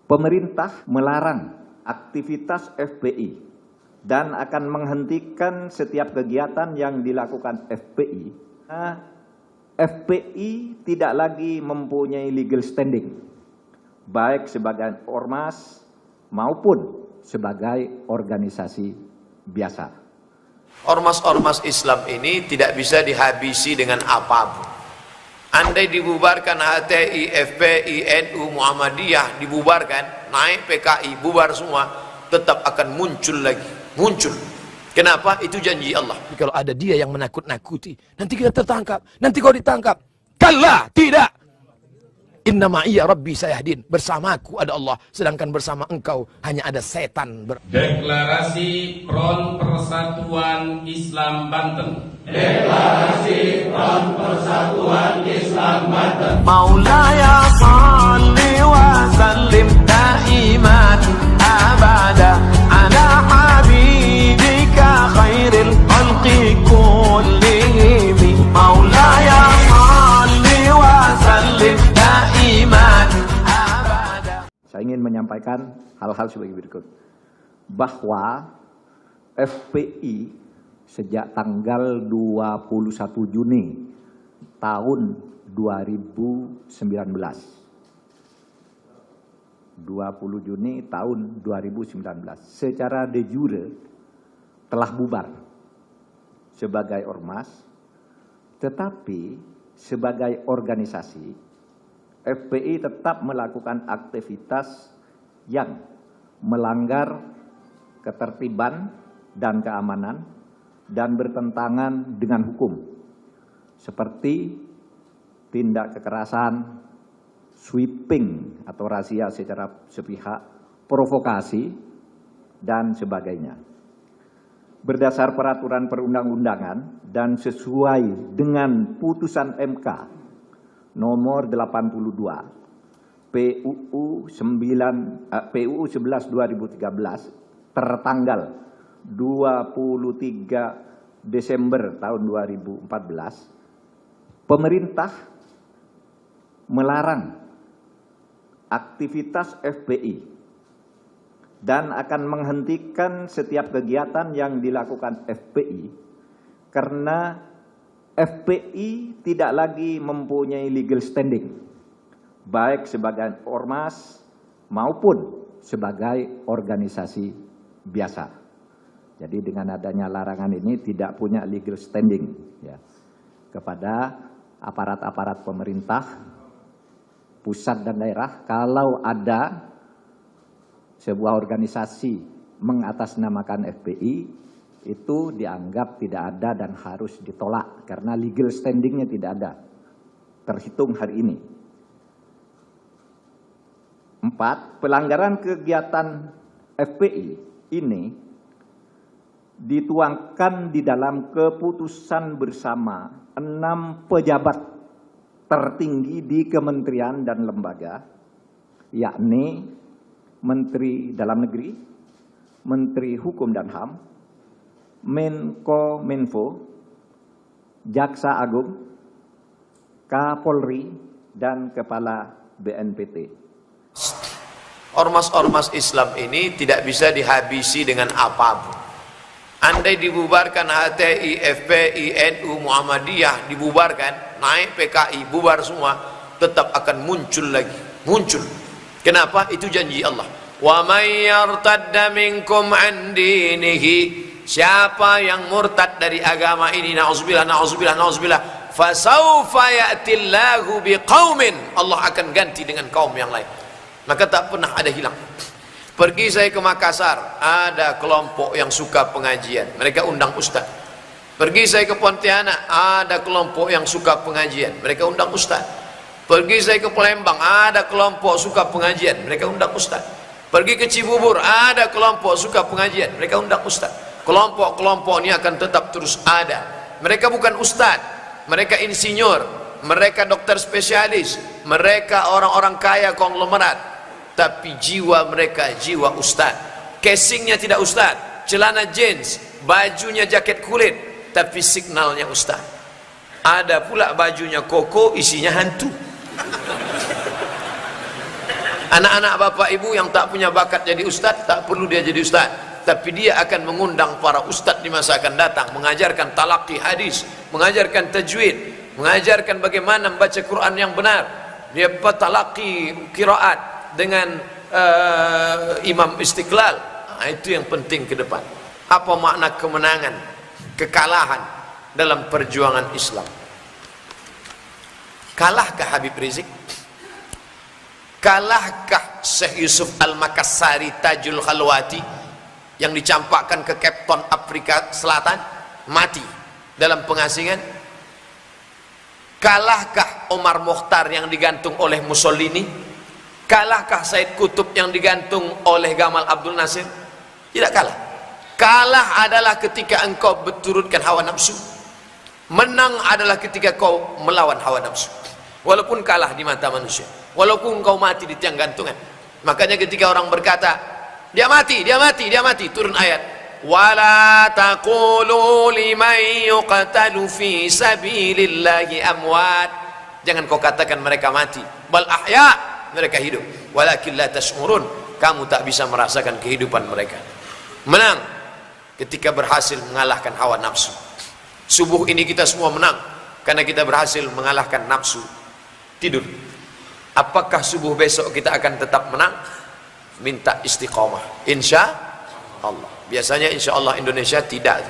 Pemerintah melarang aktivitas FPI dan akan menghentikan setiap kegiatan yang dilakukan FPI. FPI tidak lagi mempunyai legal standing, baik sebagai ormas maupun sebagai organisasi biasa. Ormas-ormas Islam ini tidak bisa dihabisi dengan apapun. Andai dibubarkan HTI, FPI, NU, Muhammadiyah, dibubarkan, naik PKI, bubar semua, tetap akan muncul lagi. Muncul. Kenapa? Itu janji Allah. Kalau ada dia yang menakut-nakuti, nanti kita tertangkap, nanti kau ditangkap. Kalla, tidak. Innama iya Rabbi sayahdin. Bersamaku ada Allah, sedangkan bersama engkau hanya ada setan. Deklarasi Front Persatuan Islam Banten. Deklarasi Front Persatuan Islam Banten. Maulaya salli wa sallim daiman abada ala habibika khairil khalqi kullihim. Maulaya salli wa sallim daiman abada. Saya ingin menyampaikan hal-hal sebagai berikut. Bahwa FPI sejak tanggal 21 Juni tahun 2019. 20 Juni tahun 2019 secara de jure telah bubar sebagai ormas, tetapi sebagai organisasi FPI tetap melakukan aktivitas yang melanggar ketertiban dan keamanan dan bertentangan dengan hukum, seperti tindak kekerasan, sweeping atau razia secara sepihak, provokasi, dan sebagainya. Berdasar peraturan perundang-undangan dan sesuai dengan putusan MK nomor 82 PUU 11/2013 tertanggal 23 Desember tahun 2014, pemerintah melarang aktivitas FPI dan akan menghentikan setiap kegiatan yang dilakukan FPI karena FPI tidak lagi mempunyai legal standing, baik sebagai ormas maupun sebagai organisasi biasa. Jadi dengan adanya larangan ini tidak punya legal standing ya, kepada aparat-aparat pemerintah pusat dan daerah. Kalau ada sebuah organisasi mengatasnamakan FPI, itu dianggap tidak ada dan harus ditolak karena legal standingnya tidak ada terhitung hari ini. 4. Pelanggaran kegiatan FPI ini dituangkan di dalam keputusan bersama 6 pejabat tertinggi di kementerian dan lembaga, yakni Menteri Dalam Negeri, Menteri Hukum dan HAM, Menko-Minfo, Jaksa Agung, Kapolri, dan Kepala BNPT. Ormas-ormas Islam ini tidak bisa dihabisi dengan apapun. Andai dibubarkan HTI, FPI, NU, Muhammadiyah, dibubarkan, naik PKI, bubar semua, tetap akan muncul lagi. Muncul. Kenapa? Itu janji Allah. Wa may yartadda minkum an dinihi. Siapa yang murtad dari agama ini, na'udzubillah, na'udzubillah, na'udzubillah, fasawfa ya'tillahu biqaumin. Allah akan ganti dengan kaum yang lain. Maka tak pernah ada hilang. Pergi saya ke Makassar, ada kelompok yang suka pengajian, mereka undang ustaz. Pergi saya ke Pontianak, ada kelompok yang suka pengajian, mereka undang ustaz. Pergi saya ke Palembang, ada kelompok suka pengajian, mereka undang ustaz. Pergi ke Cibubur, ada kelompok suka pengajian, mereka undang ustaz. Kelompok-kelompok ini akan tetap terus ada. Mereka bukan ustaz, mereka insinyur, mereka dokter spesialis, mereka orang-orang kaya konglomerat. Tapi jiwa mereka jiwa ustaz. Casingnya tidak ustaz, celana jeans, bajunya jaket kulit, tapi signalnya ustaz. Ada pula bajunya koko, isinya hantu. Anak-anak bapak ibu yang tak punya bakat jadi ustaz, tak perlu dia jadi ustaz, tapi dia akan mengundang para ustaz di masa akan datang, mengajarkan talaqi hadis, mengajarkan tajwid, mengajarkan bagaimana membaca Quran yang benar. Dia talaqi qiraat dengan Imam Istiqlal. Itu yang penting ke depan. Apa makna kemenangan, kekalahan dalam perjuangan Islam? Kalahkah Habib Rizik? Kalahkah Syekh Yusuf Al-Makassari Tajul Khalwati yang dicampakkan ke Cape Town Afrika Selatan, mati dalam pengasingan? Kalahkah Omar Mokhtar yang digantung oleh Mussolini? Kalahkah Said Qutb yang digantung oleh Gamal Abdul Nasir? Tidak kalah. Kalah adalah ketika engkau berturutkan hawa nafsu. Menang adalah ketika kau melawan hawa nafsu. Walaupun kalah di mata manusia, walaupun kau mati di tiang gantungan. Makanya ketika orang berkata, dia mati, turun ayat, wala taqulu liman yuqtalu fi sabilillahi amwat. Jangan kau katakan mereka mati, bal ahya, mereka hidup. Walakin la tash'urun, kamu tak bisa merasakan kehidupan mereka. Menang ketika berhasil mengalahkan hawa nafsu. Subuh ini kita semua menang karena kita berhasil mengalahkan nafsu tidur. Apakah subuh besok kita akan tetap menang? Minta istiqomah, insya Allah. Biasanya insya Allah Indonesia tidak.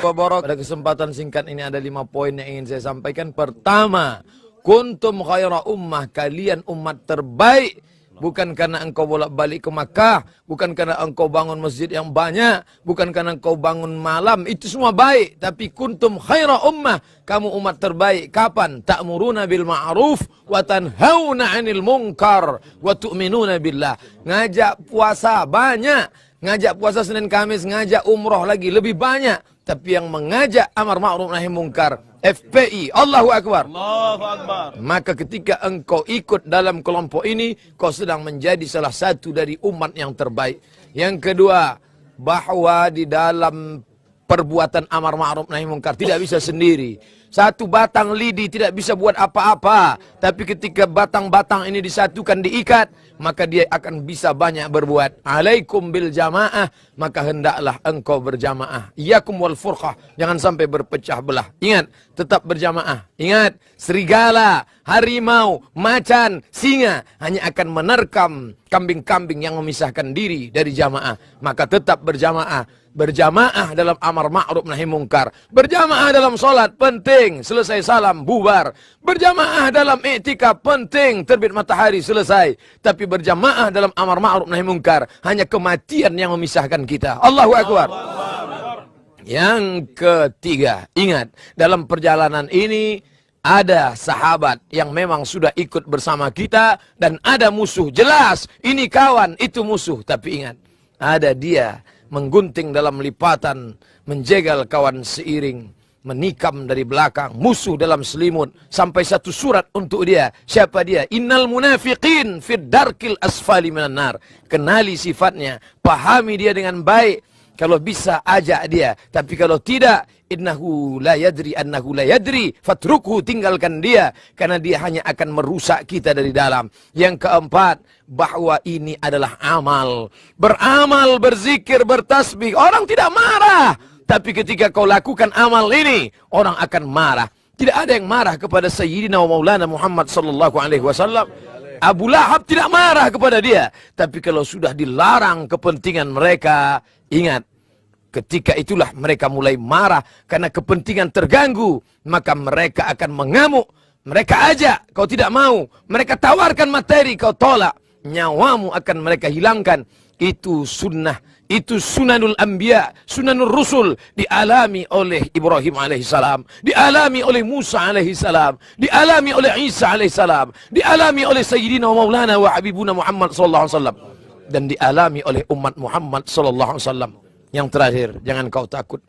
Pada kesempatan singkat ini ada 5 poin yang ingin saya sampaikan. Pertama, kuntum khaira ummah, kalian umat terbaik. Bukan karena engkau bolak-balik ke Makkah, bukan karena engkau bangun masjid yang banyak, bukan karena engkau bangun malam, itu semua baik. Tapi kuntum khaira ummah, kamu umat terbaik. Kapan? Ta'muruna bil ma'ruf wa tanhauna 'anil munkar wa tu'minuna billah. Ngajak puasa banyak, ngajak puasa Senin Kamis, ngajak umroh lagi lebih banyak. Tapi yang mengajak amar ma'ruf nahi munkar, FPI, Allahu Akbar. Allahu Akbar. Maka ketika engkau ikut dalam kelompok ini, kau sedang menjadi salah satu dari umat yang terbaik. Yang kedua, bahwa di dalam perbuatan amar ma'ruf nahi munkar tidak bisa sendiri. Satu batang lidi tidak bisa buat apa-apa. Tapi ketika batang-batang ini disatukan, diikat, maka dia akan bisa banyak berbuat. Alaikum bil jamaah, maka hendaklah engkau berjamaah. Iyakum wal furqah, jangan sampai berpecah belah. Ingat, tetap berjamaah. Ingat, serigala, harimau, macan, singa hanya akan menerkam kambing-kambing yang memisahkan diri dari jamaah. Maka tetap berjamaah. Berjamaah dalam amar ma'ruf nahi munkar. Berjamaah dalam solat penting, selesai salam bubar. Berjamaah dalam i'tikaf penting, terbit matahari selesai. Tapi berjamaah dalam amar ma'ruf nahi munkar, hanya kematian yang memisahkan kita. Allahu Akbar. Yang ketiga, ingat, dalam perjalanan ini ada sahabat yang memang sudah ikut bersama kita, dan ada musuh. Jelas, ini kawan, itu musuh. Tapi ingat, ada dia menggunting dalam lipatan, menjegal kawan seiring, menikam dari belakang, musuh dalam selimut, sampai satu surat untuk dia. Siapa dia? Innal munafiqin fid darkil asfali minan nar. Kenali sifatnya, pahami dia dengan baik. Kalau bisa ajak dia, tapi kalau tidak, innahu la yadri annahu la yadri, fatrukhu, tinggalkan dia, karena dia hanya akan merusak kita dari dalam. Yang keempat, bahwa ini adalah amal. Beramal, berzikir, bertasbih, orang tidak marah. Tapi ketika kau lakukan amal ini, orang akan marah. Tidak ada yang marah kepada Sayyidina wa Maulana Muhammad sallallahu alaihi wasallam. Abu Lahab tidak marah kepada dia. Tapi kalau sudah dilarang kepentingan mereka, ingat, ketika itulah mereka mulai marah karena kepentingan terganggu. Maka mereka akan mengamuk. Mereka ajak, kau tidak mau. Mereka tawarkan materi, kau tolak. Nyawamu akan mereka hilangkan. Itu sunnah, itu sunanul anbiya, sunanul rusul, dialami oleh Ibrahim alaihissalam, dialami oleh Musa alaihissalam, dialami oleh Isa alaihissalam, dialami oleh Sayyidina wa Maulana wa Habibuna Muhammad sallallahu alaihi wasallam, dan dialami oleh umat Muhammad sallallahu alaihi wasallam. Yang terakhir, jangan kau takut.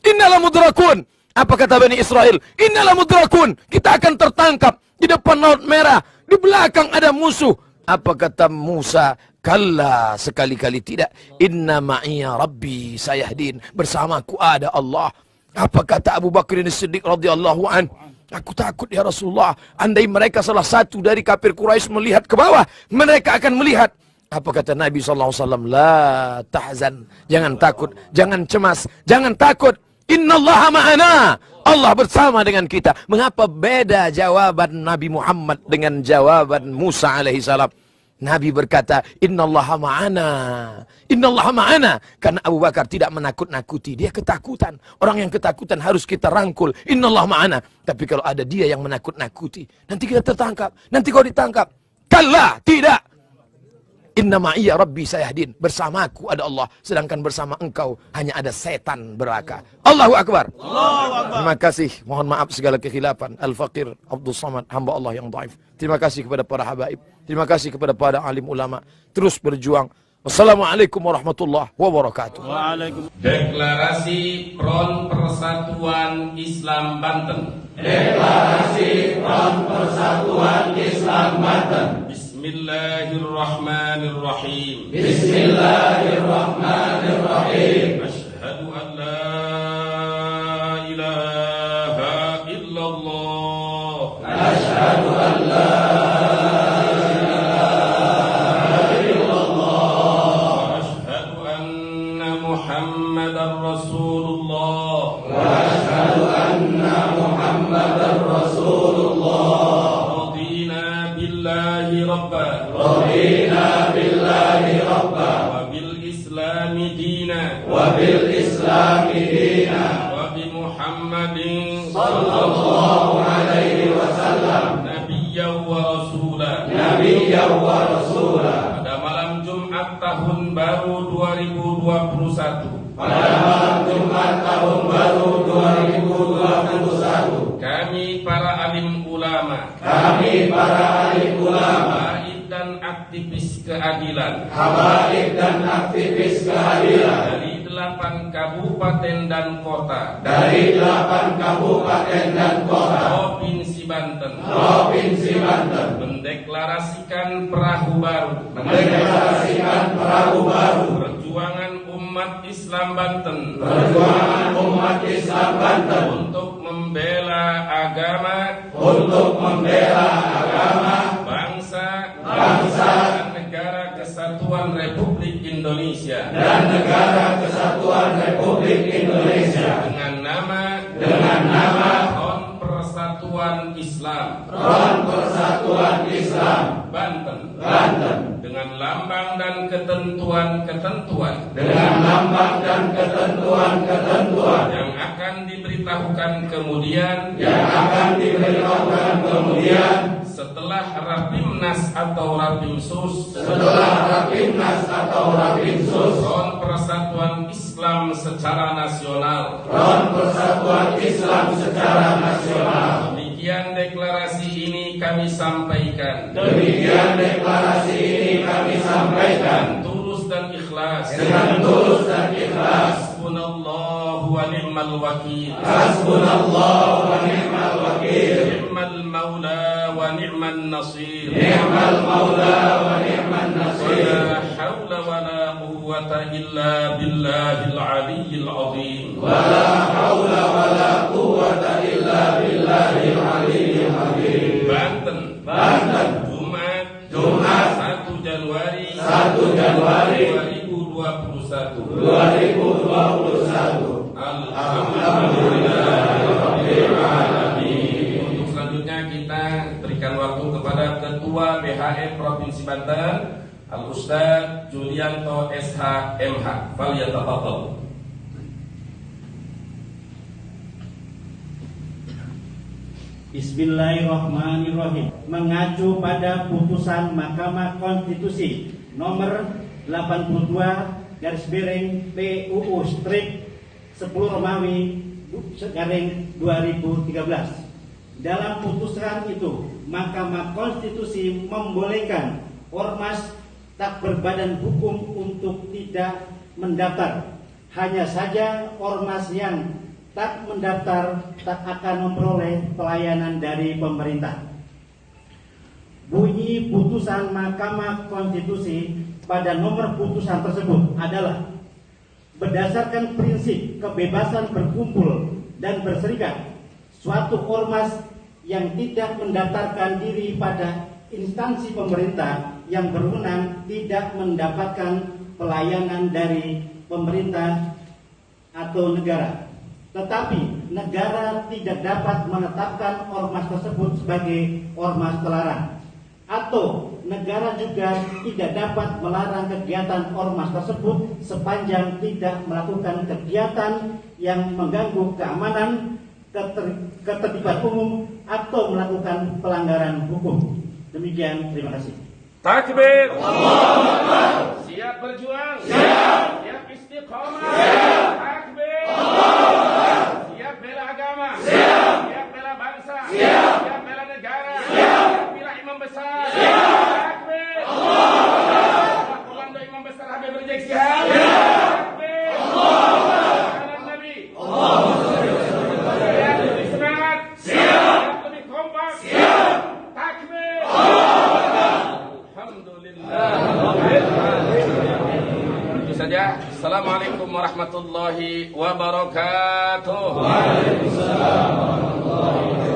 Innalah mudrakun. Apa kata Bani Israel? Innalah mudrakun. Kita akan tertangkap di depan Laut Merah, di belakang ada musuh. Apa kata Musa? Kalla, sekali-kali tidak. Inna ma'iya Rabbi sayahdin. Bersamaku ada Allah. Apa kata Abu Bakr As-Siddiq radhiyallahu anhu? Aku takut ya Rasulullah, andai mereka salah satu dari kafir Quraisy melihat ke bawah, mereka akan melihat. Apa kata Nabi SAW? La tahzan, jangan takut, jangan cemas, jangan takut. Innallaha ma'ana, Allah bersama dengan kita. Mengapa beda jawaban Nabi Muhammad dengan jawaban Musa alaihissalam? Nabi berkata, Innallaha ma'ana, Innallaha ma'ana. Karena Abu Bakar tidak menakut-nakuti, dia ketakutan. Orang yang ketakutan harus kita rangkul. Innallaha ma'ana. Tapi kalau ada dia yang menakut-nakuti, nanti kita tertangkap, nanti kau ditangkap. Kalla, tidak. Inna ma'iyya rabbi sayahdin. Bersamaku ada Allah, sedangkan bersama engkau hanya ada setan belaka. Allahu Akbar. Terima kasih. Mohon maaf segala kekhilafan. Al-Faqir Abdul Samad, hamba Allah yang dhaif. Terima kasih kepada para habaib. Terima kasih kepada para alim ulama. Terus berjuang. Wassalamualaikum warahmatullahi wabarakatuh. Deklarasi Front Persatuan Islam Banten. Deklarasi Front Persatuan Islam Banten. Bismillahirrahmanirrahim. Bismillahirrahmanirrahim. Asyhadu an la ilaha illallah. Asyhadu an la ilaha illallah. Wa asyhadu anna Muhammadar Rasulullah. Wa asyhadu anna Muhammadar Rasulullah. Radina billahi rabba wa bil islami dina wa bil islami dina wa bi Muhammadin sallallahu alaihi wasallam nabiyyan wa rasula. Pada malam Jumat tahun baru 2021, pada malam Jumat tahun baru 2021, kami para alim ulama, habaib dan aktivis keadilan dari 8 kabupaten dan kota Provinsi Banten mendeklarasikan perahu baru perjuangan umat Islam Banten untuk membela agama, bangsa dan negara kesatuan Republik Indonesia dengan nama Front Persatuan Islam Banten dengan lambang dan ketentuan yang akan diberitahukan kemudian setelah Rapimnas atau Rapimsus Front Persatuan Islam secara nasional. Demikian deklarasi ini kami sampaikan. Tulus dan ikhlas. Hasbunallahu wa ni'mal wakil. Ni'mal maula wa ni'man nasir. Wala hawla wala quwwata illa billahil aliyyil azim. Banten Jumat 1 Januari 2021. Alhamdulillahirrahmanirrahim. Untuk selanjutnya kita berikan waktu kepada Ketua BHM Provinsi Banten, Al-Ustaz Julianto SH MH. Falyatafadhal. Bismillahirrahmanirrahim. Mengacu pada putusan Mahkamah Konstitusi nomor 82/PUU strip 10 Romawi garing 2013. Dalam putusan itu, Mahkamah Konstitusi membolehkan ormas tak berbadan hukum untuk tidak mendaftar. Hanya saja ormas yang tak mendaftar tak akan memperoleh pelayanan dari pemerintah. Bunyi putusan Mahkamah Konstitusi pada nomor putusan tersebut adalah berdasarkan prinsip kebebasan berkumpul dan berserikat, suatu ormas yang tidak mendaftarkan diri pada instansi pemerintah yang berwenang tidak mendapatkan pelayanan dari pemerintah atau negara. Tetapi negara tidak dapat menetapkan ormas tersebut sebagai ormas terlarang, atau negara juga tidak dapat melarang kegiatan ormas tersebut sepanjang tidak melakukan kegiatan yang mengganggu keamanan, ketertiban umum atau melakukan pelanggaran hukum. Demikian, terima kasih. Takbir. Siap berjuang. Siap istiqamah. Takbir. Siap bela agama. Siap bela bangsa. Siap bela negara. Siap bela imam besar. Takbir. Komando imam besar Habib Rizik Syihab. Takbir. Kanan Nabi. Siap lebih semangat. Siap lebih kompak. Takbir. Itu saja. Assalamualaikum warahmatullahi wabarakatuh. Waalaikumsalam warahmatullahi wabarakatuh.